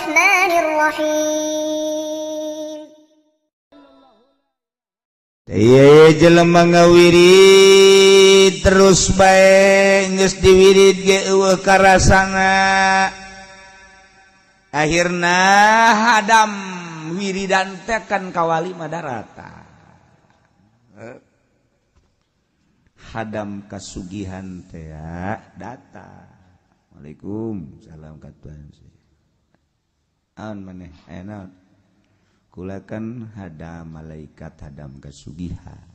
الرحمن الرحيم. Iya jelema ngawirid terus bae geus diwirid ge eueuh karasana. Akhirna hadam wiridan teh kan kawali madarata. Hadam kasugihan teh data. Waalaikumsalam katuan. Aun maneh aya kula kan hadam malaikat hadam kasugihan.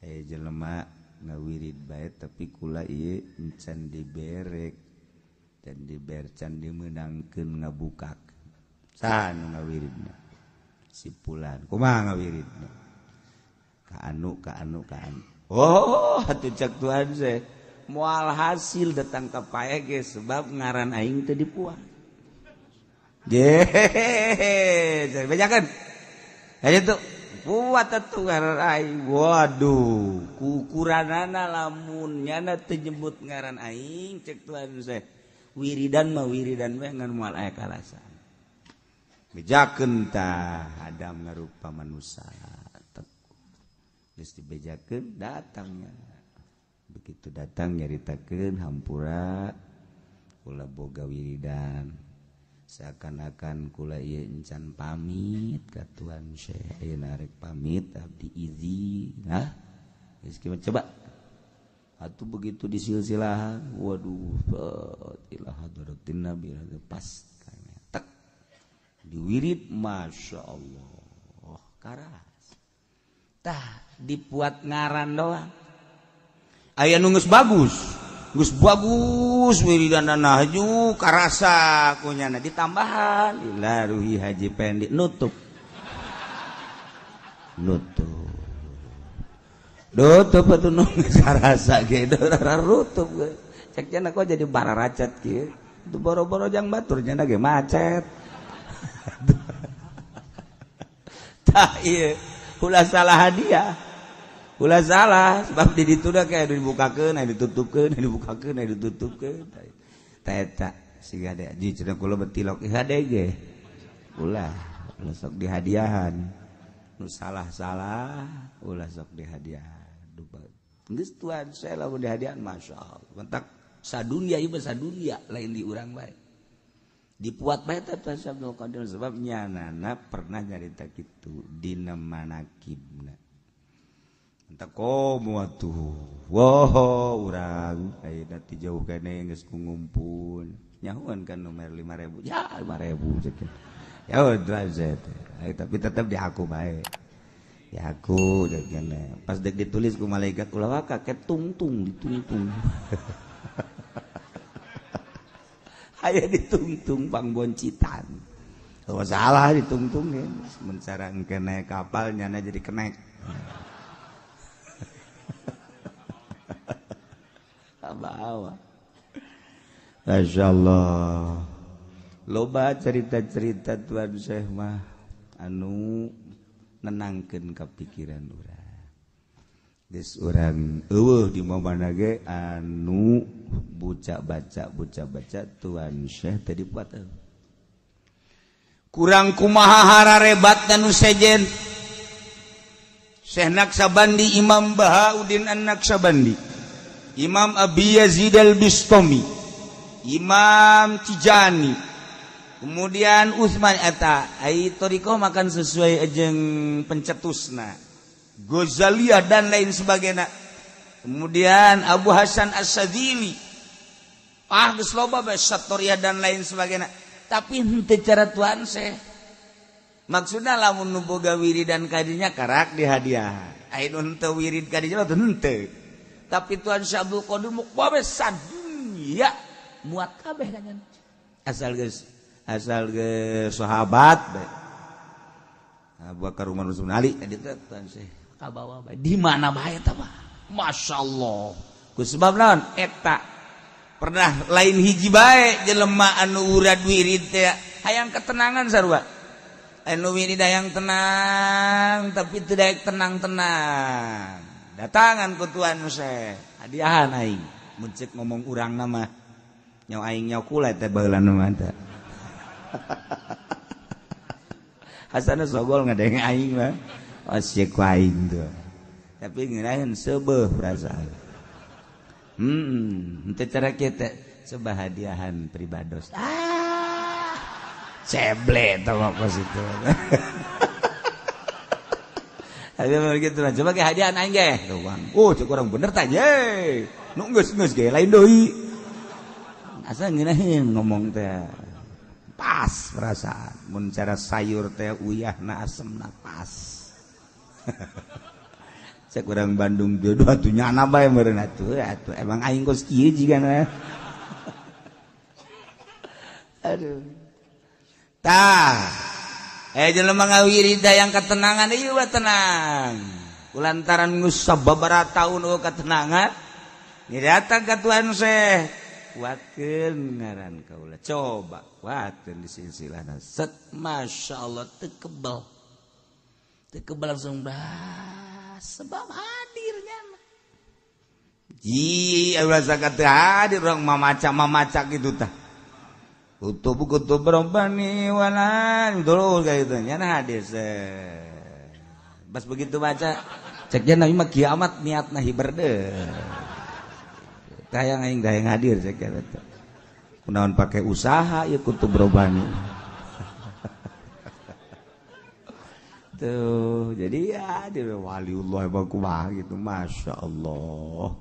Jelema ngawirid bae tapi kula ieu encan diberek dan dibercan dimeunangkeun ngabukakeun. Saha nu ngawiridna? Si Pulan. Kumaha ngawiridna? Ka anu. Oh, atuh cek Tuhan saya. Moal hasil datang ka pae ge sebab ngaran aing teu dipuas. Jadi bacakan. Ayo tuh buat atuh ngaran aing. Waduh, ukuranana lamun nyana teu nyebut ngaran aing cek Tuhan saya. Wiridan mah wiridan we ngan moal aya kalasan. Bejakeun tah hadam ngarupa manusia. Geus dibejakeun datangnya. Begitu datang nyaritakeun hampura kula boga wiridan. Seakan-akan kula ieu encan pamit ka Tuhan Syekh. Ayeuna rek pamit abdi izin. Hah? Geus kieu coba. Atuh begitu disilsilahan, waduh, ila hadratin nabi pas tak diwirid masyaallah karas. Tah dipuat ngaran doang. Aya nu geus bagus wiridanna nahju karasa kunyana ditambahan ila ruhi haji pendi nutup atuh nu karasa ge rutup ge cek cenah kok jadi bararacat kieu tu boro-boro jang batur cenah ge macet. Tah ieu ulah salah hadiah. Ulah salah sebab di ditu da kayak dibukakeun, aya ditutupkeun, aya ditutupkeun. Tah eta siga da ji cenah kula betilok hade ge. Ulah sok dihadiahan. Nu salah-salah ulah sok dihadiahan. Geus Tuhan saya lamun dihadiahan masyaallah. Mentak sadunya ieu mah sadunya lain di urang bae. Dipuat bae teh Abdul Qadir sebab nyanana pernah nyarita kitu dina manakibna. Entak komo atuh. Woh urang ayeuna ti jauh keneh geus ngumpul. Nyahuan kan nomor 5.000. Ya 5.000 cek. Ya udah zet. Tapi tetap di aku bae. Ya aku cek keneh. Pas dek ditulis ku malaikat ulah waka ke tungtung ditungtung. Aya ditungtung pangboncitan. Oh salah ditungtungin. Sementara engke naik kapal nyana jadi kenek. Abawa. Masyaallah. Loba cerita-cerita Tuhan Syekh mah anu nenangkeun ka pikiran urang. Geus urang eueuh di momana ge anu buca baca Tuhan Syekh tadi buat kurang kumaha hararebat dan sejen Syekh Naksabandi Imam Bahauddin An-Naksabandi Imam Abi Yazid Al-Bistami Imam Tijani kemudian Utsman eta ai toriko makan sesuai jeung pencetusna Ghazaliyah dan lain sebagainya. Kemudian Abu Hasan As-Sadzili, geus loba bae Satoriyah dan lain sebagainya. Tapi henteu cara Tuhan Syekh. Maksudna lamun nu boga wiridan kadinya karak dihadiah. Ai nu henteu wirid kadinya teh henteu. Tapi Tuhan Syekh Abdul Qadir muk bae sadunya muat kabeh dangan. Asal geus sahabat bae. Abu Bakar Umar Utsman Ali tadi teh Tuhan Syekh kabawa bae di mana bae eta mah masyaallah ku sebab naon eta pernah lain hiji bae jelema anu urad wirid teh hayang ketenangan sarua anu wirid hayang tenang tapi teu daek tenang-tenang datangan ku Tuhan Syekh hadiahan aing mun ceuk ngomong urang mah nyaw aing nyaw kula teh baheula mah teh Asana sogol ngadeng aing mah. Asyik aing tuh. Tapi ngirain sebeuh perasaan. Henteu cara kita sebahadiahan pribados. Ceble tau apa situ. Tapi begitu lah. Coba ke hadiah aing ge. Oh, cek orang bener tanya. Nu geus ge lain deui. Asa ngeunaheun ngomong teh. Pas perasaan. Mun cara sayur teh uyahna asemna pas. Cek urang Bandung jodoh atuh nyana bae meureun atuh. Emang aing kos kieu jigana. Aduh. Tah. Jelema ngawirida yang ketenangan ieu tenang. Kulantaran geus sababaraha taun ketenangan. Ni datang ka Tuhan Syekh. Kuatkeun ngaran kaula. Coba kuatkeun di silsilahna. Set masyaallah teu kebal. Teu kebal langsung sebab hadirnya. Ji, asa teu hadir urang mamaca gitu tah. Kutub robbani walan dulu kayak gitu. Nyana hadir pas begitu baca ceknya nabi mah kiamat niatna hiber deh. Tayang aing dayang hadir cek eta. Kunaon pake usaha ieu kutub robbani. Tuh, jadi ya dia waliullah bakumaha gitu, masya Allah.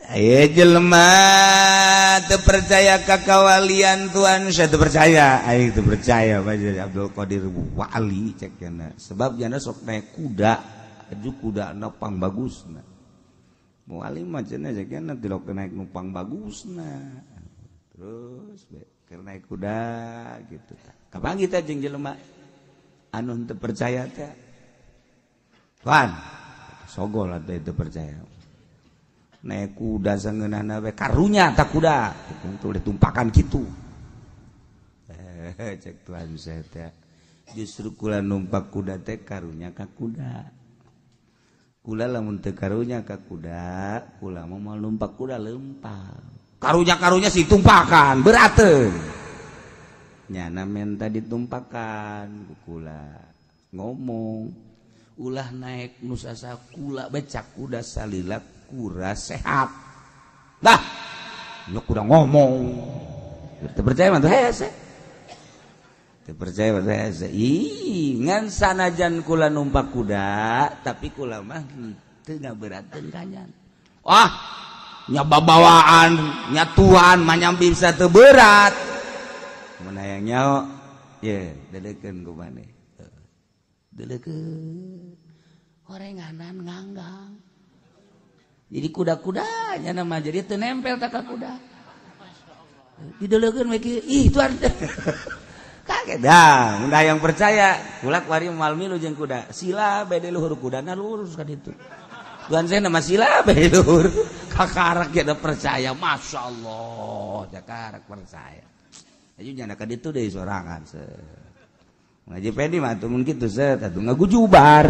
Aya jelema teu percaya ka kawalian Tuhan, saya teu percaya, aing teu percaya bae Abdul Qadir wali cek kana. Sebab jana sok naik kuda, aju kudana pang bagusna. Wali mah cenah cek kana tidak naik numpang bagusna. Terus keur naik kuda gitu. Kapan kita jeung jelema anu teu percaya teh? Wan, sogol atuh teu percaya. Naik kuda sangeunana we karunya tak kuda itu ditumpakan kitu. Cek Tuhan saya teh justru kula numpak kuda teh karunya ka kuda. Kula lamun teu karunya ka kuda, kula mah moal numpak kuda leumpang. Karunya si tumpakan berateun. Nyana menta ditumpakan ku kula. Ngomong ulah naik nu sasa kula becak kuda salila kura sehat. Dah, lu kuda ngomong. Teu percaya mah teu hese. Teu percaya mah teu hese. Ngan sanajan kula numpak kuda, tapi kula mah teu ngaberateun kanyan. Wah, nya babawaan, nya tuan mah nyambi bisa teu berat. Mun hayang nyao, ye, deulekeun ku maneh. Deulekeun. Horenganan nganggang. Jadi kuda-kudanya nama jadi teu nempel ka kuda. Dideulekeun we kieu. Ih tuan. Kaget dah, mun yang percaya, kula kuari moal milu jeung kuda. Sila bae luhur kudana lurus ka ditu. Tuan saya nama sila bae luhur. Kakarak ge percaya, masyaallah, kakarak percaya. Aju nyana ka ditu deui sorangan se. Ngaji pedi mah tuh mun kitu set atuh ngagujubar.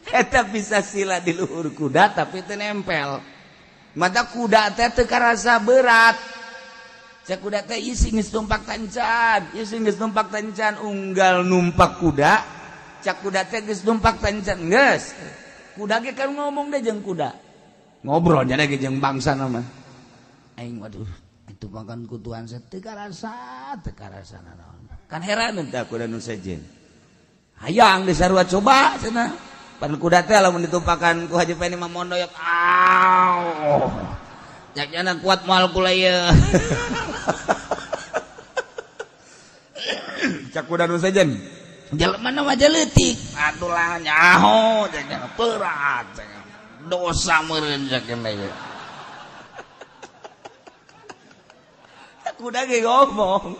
Eta bisa sila di luhur kuda tapi teu nempel. Mata kuda teh teu karasa berat. Cek kuda teh isi geus numpak tancan, unggal numpak kuda. Cak kuda teh geus numpak tancan geus. Kuda ge kan ngomong deh jeung kuda. Ngobrol nya ge jeung bangsana mah. Aing waduh, itu makan ku Tuhan teu karasa naon. Kan heran teh kuda nu sejen. Hayang disarua coba cenah. Pan kuda teh lamun ditumpakan ku Haji Peni mah mondoyok. Aw. Jakna kuat moal kula ieu. Cak kuda nu sejen. Jelema mah leutik. Atuh lah nyaho jakna berat. Dosa meureun jakna ieu. Kuda ge ngomong.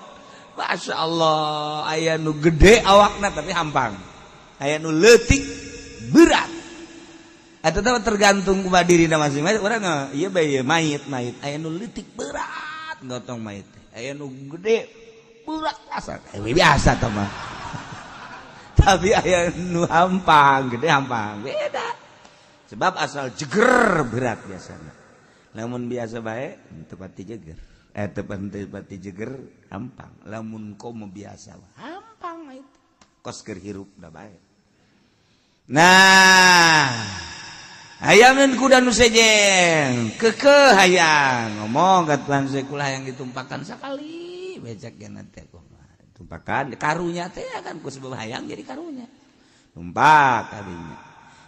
Masya Allah, aya nu gede awakna tapi hampang. Aya nu leutik berat. Eta teh tergantung ku dirina masing-masing. Urang ieu bae mayit. Aya nu leutik berat gotong mayit. Aya nu gede berat asa. Biasa tah mah. Tapi aya nu hampang, gede hampang. Beda. Sebab asal jeger berat biasana. lamun biasa baik tepati jeger tepati jeger hampang lamun komo biasa hampang itu kos keur hirup da bae nah hayamin kuda nu sejeng kekeh hayang ngomong ka Tuhan sekulah yang ditumpakan sakali becek geuna teh tumpakan karunya teh kan ku sebab hayang jadi karunya tumpak kadinya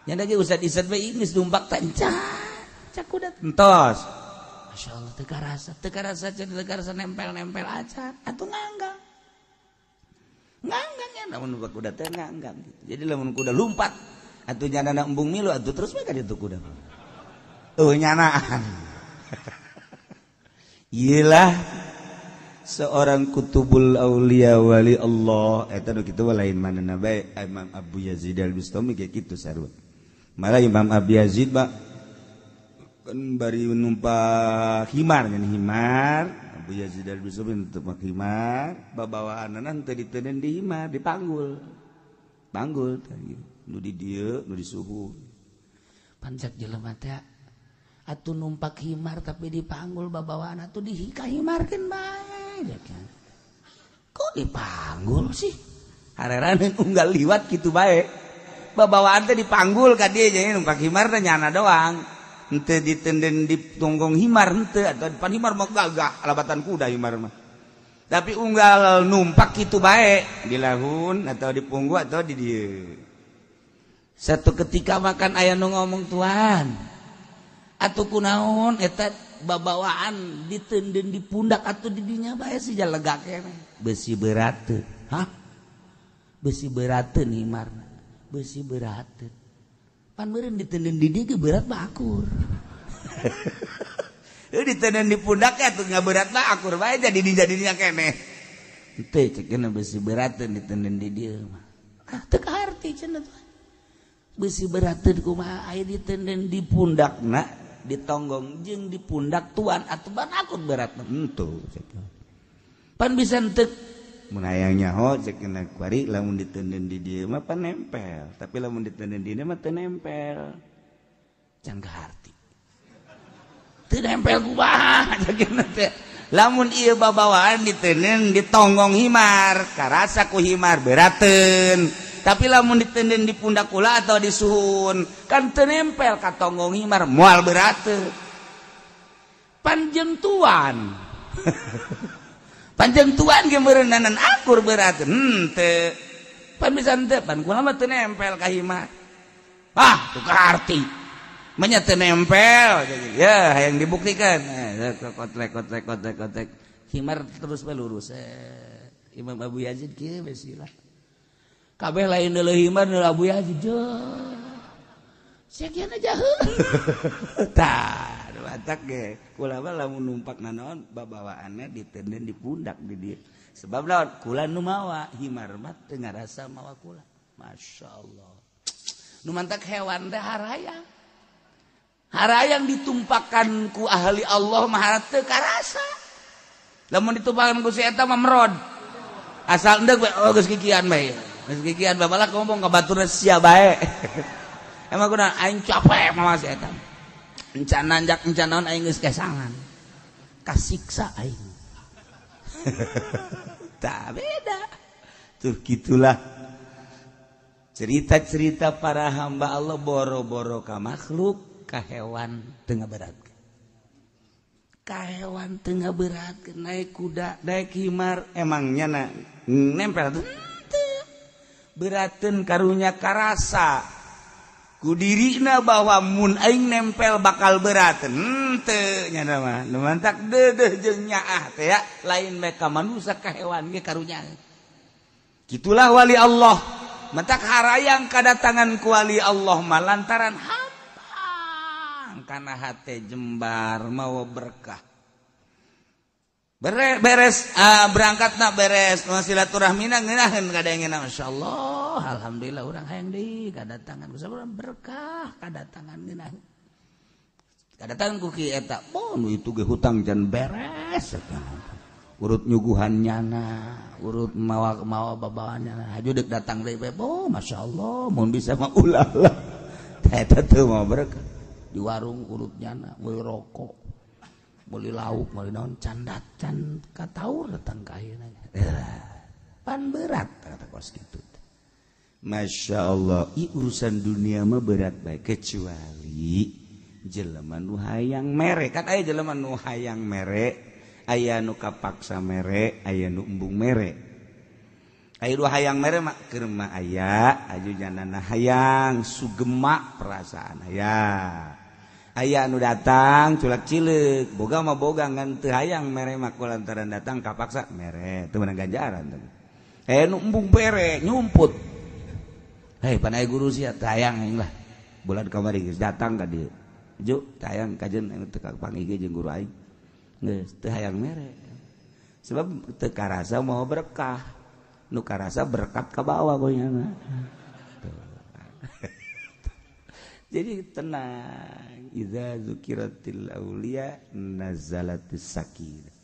nya da ge usah disat bae geus tumpak tancah cak kuda entos masyaallah teu karasa nempel acan atuh nganggang ya namun kuda teh nganggang gitu. Jadi lamun kuda lumpat atuh nyana embung milu atuh terus mah ka ditu kuda nyanaan iyalah seorang kutubul aulia wali Allah eta nu kitu lain manehna bae Imam Abu Yazid Al-Bustami kayak kitu sarua malah Imam Abu Yazid kan bari numpak himar Abu Yazid Al-Bustami numpak himar babawaanna teu diteuneun di himar dipanggul nu di dieu nu di suhu pancak jelema teh atuh numpak himar tapi dipanggul babawaanna atuh dihimarkeun bae kan kok dipanggul sih hareran unggal liwat kitu bae babawaan teh dipanggul ka dieu jadi numpak himar teh nyana doang henteu ditenden di tunggong himar henteu atau depan himar mah gagah alabatan kuda himar mah tapi unggal numpak kitu bae di lahun atau di punggu atau di dieu satu ketika makan aya nu ngomong Tuhan atuh kunaon eta babawaan ditenden di pundak atuh di dinya bae si jalega keneh besi berateun besi berateun himarna besi berateun pan meureun ditenden di dieu ge berat bakur ditenden di pundak atuh ngaberat bakur bae jadi dijadinya keneh teu cekeuna besi berateun ditenden di dieu mah teu kaharti cenah tuh besi berateun kumaha aya ditenden di pundakna ditonggong jeung di pundak tuan atuh banakur beratna henteu pan bisa henteu mun hayang nyaho cekeuna kuari lamun ditenden di dieu mah pan nempel tapi lamun ditenden di dieu mah teu nempel can kaharti teu nempel kumaha cekeuna teh lamun ieu babawaan ditenden ditonggong himar karasa ku himar berateun tapi lamun ditenden di pundak kula atau di suhun kan teu nempel ka tonggong himar moal berateun panjang tuan panjang tuan ge meureunnanan akur berateun henteu pan bisa henteu pan kula mah teu nempel ka himar teu kaharti manya teu nempel ya hayang dibuktikan kotek himar terus bae lurus Imam Abu Yazid kieu besilah kabeh lain deuleu himar deuleu Abu Yazid sakiana jaheul tah batak ge kula mah lamun numpak nanaon babawaanna ditenden di pundak di dieu sebab naon kula nu mawa himar mah teu ngarasa mawa kula masyaallah nu mantak hewan teh harayang ditumpakkan ku ahli Allah mah teu karasa lamun ditumpakkan ku si eta mah merod asal endeg geus kikian bae geus kikian bae ngomong ka baturna sia bae emang kuna aing capek mah si eta encan nanjak encan naon aing geus kesangan kasiksa aing tak beda tuh gitulah cerita-cerita para hamba Allah boro-boro ka makhluk ka hewan teu ngaberatkeun ka hewan teu ngaberatkeun naik kuda naik himar emangnya nempel teu berateun karunya karasa ku dirina bahwa mun aing nempel bakal berateun henteu nya mah nu mantak deudeuh jeung nyaah teh ya lain mereka manusia ka hewan ge karunya gitulah wali Allah mantak harayang kadatangan ku wali Allah mah lantaran kana hate jembar mawa berkah beres berangkatna beres silaturahmina ngeunaheun kadengena masyaallah alhamdulillah urang hayang deui kadatangan kusabab berkah kadatangan ngeunaheun kadatangan ku kieu eta nu itu ge hutang jan beres urut nyuguhan nyana urut mawa babawaan nyana haju deuk datang deui bae masyaallah mun bisa mah ulah eta teu mau berkah di warung urut nyana we rokok boleh lauk boleh naon candat can kataur datang ka ayeuna pan berat kata kos kitu. Masya Allah urusan dunia mah berat baik kecuali jelema nu hayang mere kan aya jelema nu hayang mere aya nu kapaksa mere aya nu embung mere aya dua hayang mere mah keur mah aya aju janana hayang sugema perasaan aya anu datang culak cileuk boga mah boga ngan teu hayang mere mah kulantaran datang kapaksa mere teu meunang ganjaran nu embung bere nyumput hei panai guru sia teu hayang aing lah bulan kamari geus datang ka dieu juk teu hayang kajeun teu panggih jeung guru aing geus teu hayang mere sebab teu karasa mau berkah nu karasa berkat ka bawah goyana jadi tenang idza zukiratil auliya nazalatis sakinah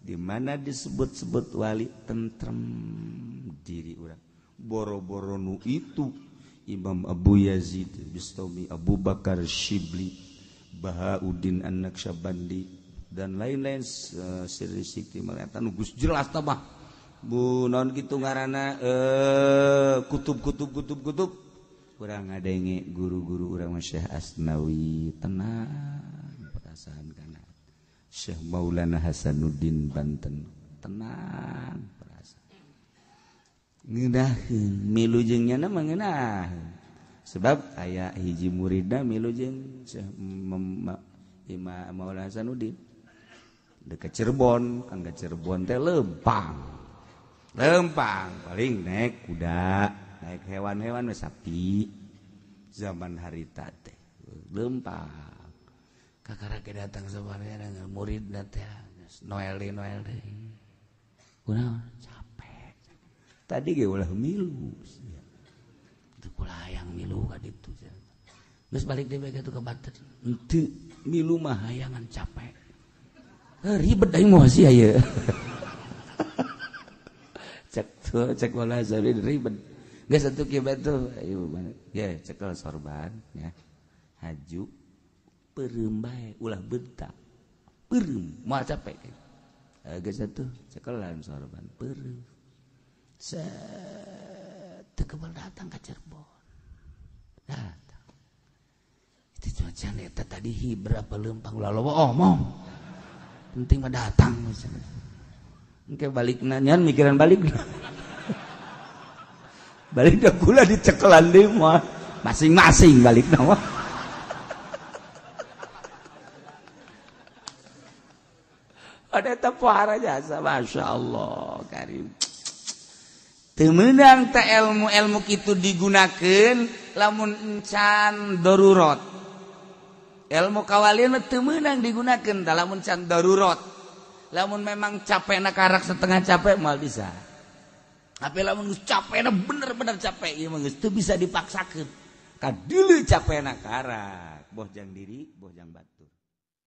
di mana disebut-sebut wali tentrem diri urang boro-boro nu itu Imam Abu Yazid Bistami Abu Bakar Shibli Bahauddin An-Naqsyabandi dan lain-lain siri sikti maleta nu geus jelas tah mah bu naon kitu ngaranna kutub urang ngadenge guru-guru urang mah Syekh Asnawi tenang perasaan kana Syekh Maulana Hasanuddin Banten tenang ngeunaheun milu jeung nya mah ngeunaheun sebab aya hiji muridna milu jeung Syekh Imam Maulana Hasanuddin dekat Cirebon kan ka Cirebon teh lempang paling naik kuda naik hewan-hewan we sapi zaman harita teh lempang kakara ke datang sabaraha dengan muridna teh Noel deui kunaon tadi ge ulah milu teu kula hayang milu ka ditu geus balik deui bae ka Banten henteu milu mah hayangan capek ribet aing moal sia ieu cek wala sabi ribet geus atuh kieu betul ayo ge cekel sorban ya haju peureum bae ulah bentak peureum moal capek geus atuh cekelan sorban peureum tekebal datang ke Cirebon datang itu cuaca neta tadi berapa lempang lalu omong penting mah datang engke balik nanyan mikiran balik balik dah gula dicekelan deui mah masing-masing balik nama ada tapahara jasa Masya Allah karim temenang tak ilmu kitu digunakan lamun encan darurat ilmu kawalian temenang digunakan tak lamun encan darurat lamun memang capek nak karak setengah capek mal bisa tapi lamun capek nak bener-bener capek ya mah itu bisa dipaksakan kadili capek nak karak boh jang diri boh jang batin